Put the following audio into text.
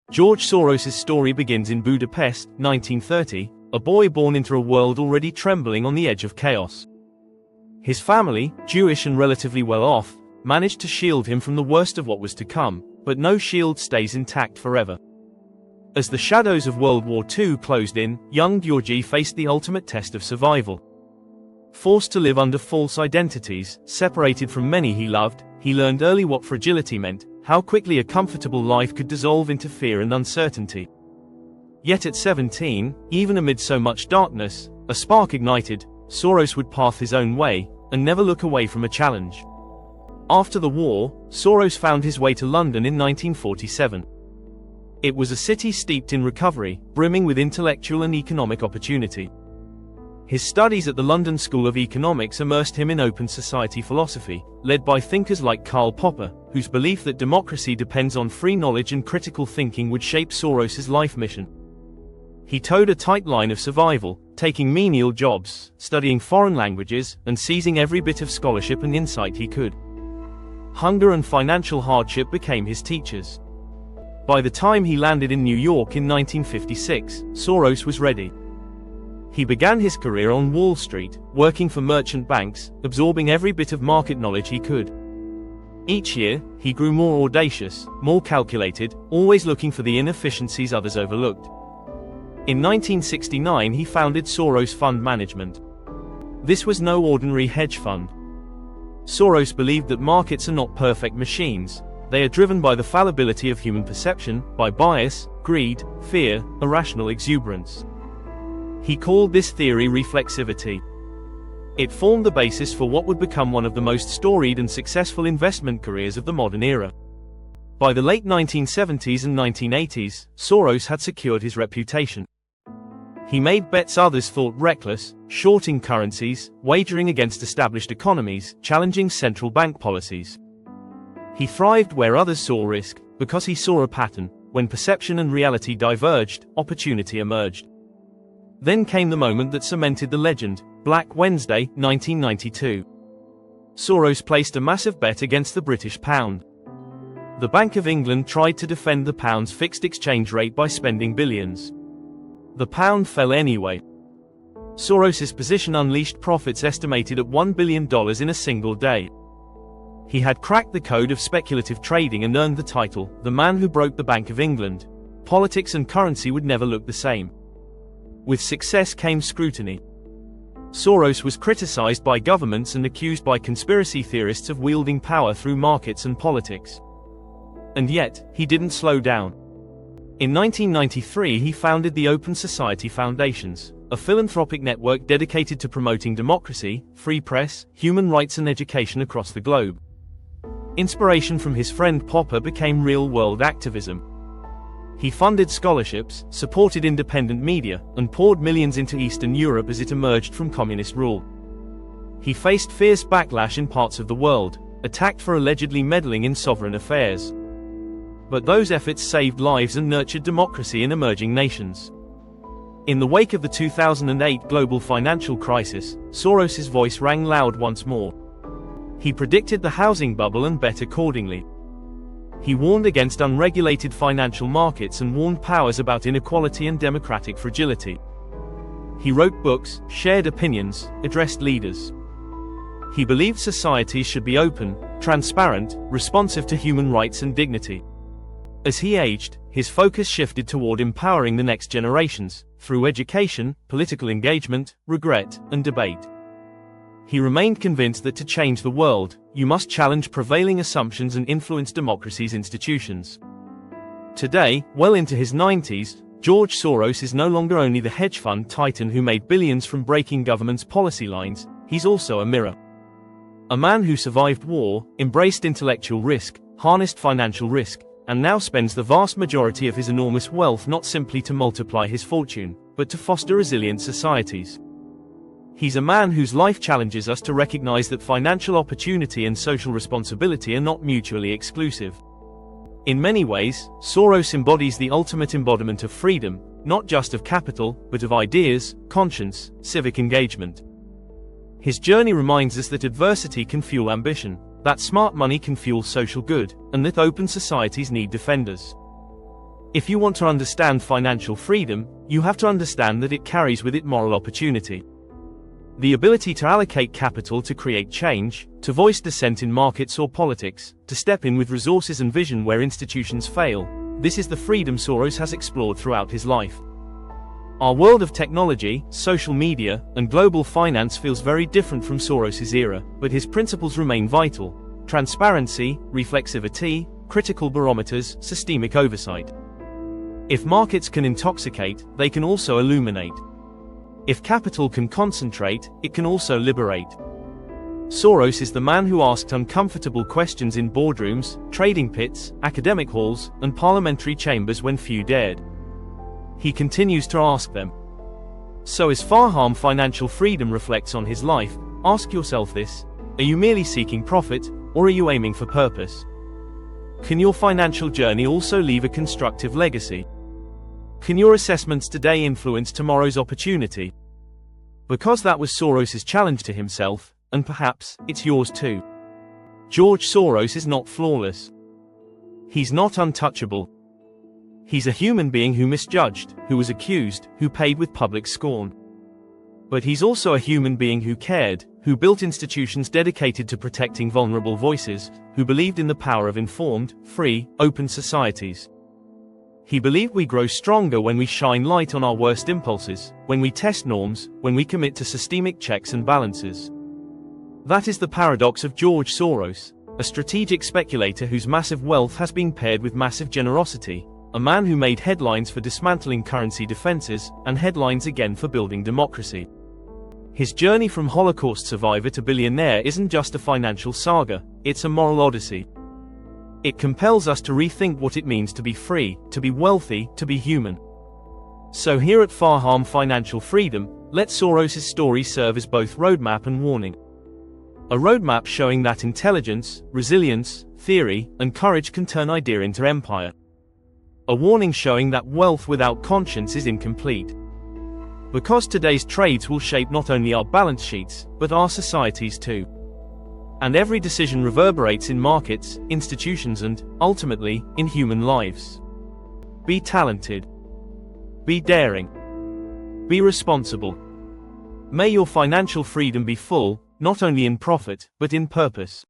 George Soros' story begins in Budapest, 1930, a boy born into a world already trembling on the edge of chaos. His family, Jewish and relatively well off, managed to shield him from the worst of what was to come, but no shield stays intact forever. As the shadows of World War II closed in, young Georgi faced the ultimate test of survival. Forced to live under false identities, separated from many he loved, he learned early what fragility meant, how quickly a comfortable life could dissolve into fear and uncertainty. Yet at 17, even amid so much darkness, a spark ignited. Soros would path his own way, and never look away from a challenge. After the war, Soros found his way to London in 1947. It was a city steeped in recovery, brimming with intellectual and economic opportunity. His studies at the London School of Economics immersed him in open society philosophy, led by thinkers like Karl Popper, whose belief that democracy depends on free knowledge and critical thinking would shape Soros's life mission. He towed a tight line of survival, taking menial jobs, studying foreign languages, and seizing every bit of scholarship and insight he could. Hunger and financial hardship became his teachers. By the time he landed in New York in 1956, Soros was ready. He began his career on Wall Street, working for merchant banks, absorbing every bit of market knowledge he could. Each year, he grew more audacious, more calculated, always looking for the inefficiencies others overlooked. In 1969 he founded Soros Fund Management. This was no ordinary hedge fund. Soros believed that markets are not perfect machines. They are driven by the fallibility of human perception, by bias, greed, fear, irrational exuberance. He called this theory reflexivity. It formed the basis for what would become one of the most storied and successful investment careers of the modern era. By the late 1970s and 1980s, Soros had secured his reputation. He made bets others thought reckless, shorting currencies, wagering against established economies, challenging central bank policies. He thrived where others saw risk, because he saw a pattern. When perception and reality diverged, opportunity emerged. Then came the moment that cemented the legend, Black Wednesday, 1992. Soros placed a massive bet against the British pound. The Bank of England tried to defend the pound's fixed exchange rate by spending billions. The pound fell anyway. Soros's position unleashed profits estimated at $1 billion in a single day. He had cracked the code of speculative trading and earned the title, the man who broke the Bank of England. Politics and currency would never look the same. With success came scrutiny. Soros was criticized by governments and accused by conspiracy theorists of wielding power through markets and politics. And yet, he didn't slow down. In 1993 he founded the Open Society Foundations, a philanthropic network dedicated to promoting democracy, free press, human rights and education across the globe. Inspiration from his friend Popper became real-world activism. He funded scholarships, supported independent media, and poured millions into Eastern Europe as it emerged from communist rule. He faced fierce backlash in parts of the world, attacked for allegedly meddling in sovereign affairs. But those efforts saved lives and nurtured democracy in emerging nations. In the wake of the 2008 global financial crisis, Soros's voice rang loud once more. He predicted the housing bubble and bet accordingly. He warned against unregulated financial markets and warned powers about inequality and democratic fragility. He wrote books, shared opinions, addressed leaders. He believed societies should be open, transparent, responsive to human rights and dignity. As he aged, his focus shifted toward empowering the next generations, through education, political engagement, regret, and debate. He remained convinced that to change the world, you must challenge prevailing assumptions and influence democracy's institutions. Today, well into his 90s, George Soros is no longer only the hedge fund titan who made billions from breaking governments' policy lines, he's also a mirror. A man who survived war, embraced intellectual risk, harnessed financial risk, and now spends the vast majority of his enormous wealth not simply to multiply his fortune, but to foster resilient societies. He's a man whose life challenges us to recognize that financial opportunity and social responsibility are not mutually exclusive. In many ways, Soros embodies the ultimate embodiment of freedom, not just of capital, but of ideas, conscience, civic engagement. His journey reminds us that adversity can fuel ambition, that smart money can fuel social good, and that open societies need defenders. If you want to understand financial freedom, you have to understand that it carries with it moral opportunity. The ability to allocate capital to create change, to voice dissent in markets or politics, to step in with resources and vision where institutions fail, this is the freedom Soros has explored throughout his life. Our world of technology, social media, and global finance feels very different from Soros's era, but his principles remain vital: transparency, reflexivity, critical barometers, systemic oversight. If markets can intoxicate, they can also illuminate. If capital can concentrate, it can also liberate. Soros is the man who asked uncomfortable questions in boardrooms, trading pits, academic halls, and parliamentary chambers when few dared. He continues to ask them. So as Fahaam Financial Freedom reflects on his life, ask yourself this: are you merely seeking profit, or are you aiming for purpose? Can your financial journey also leave a constructive legacy? Can your assessments today influence tomorrow's opportunity? Because that was Soros's challenge to himself, and perhaps it's yours too. George Soros is not flawless. He's not untouchable. He's a human being who misjudged, who was accused, who paid with public scorn. But he's also a human being who cared, who built institutions dedicated to protecting vulnerable voices, who believed in the power of informed, free, open societies. He believed we grow stronger when we shine light on our worst impulses, when we test norms, when we commit to systemic checks and balances. That is the paradox of George Soros, a strategic speculator whose massive wealth has been paired with massive generosity, a man who made headlines for dismantling currency defenses, and headlines again for building democracy. His journey from Holocaust survivor to billionaire isn't just a financial saga, it's a moral odyssey. It compels us to rethink what it means to be free, to be wealthy, to be human. So here at Fahaam Financial Freedom, let Soros's story serve as both roadmap and warning. A roadmap showing that intelligence, resilience, theory, and courage can turn idea into empire. A warning showing that wealth without conscience is incomplete. Because today's trades will shape not only our balance sheets, but our societies too. And every decision reverberates in markets, institutions and, ultimately, in human lives. Be talented. Be daring. Be responsible. May your financial freedom be full, not only in profit, but in purpose.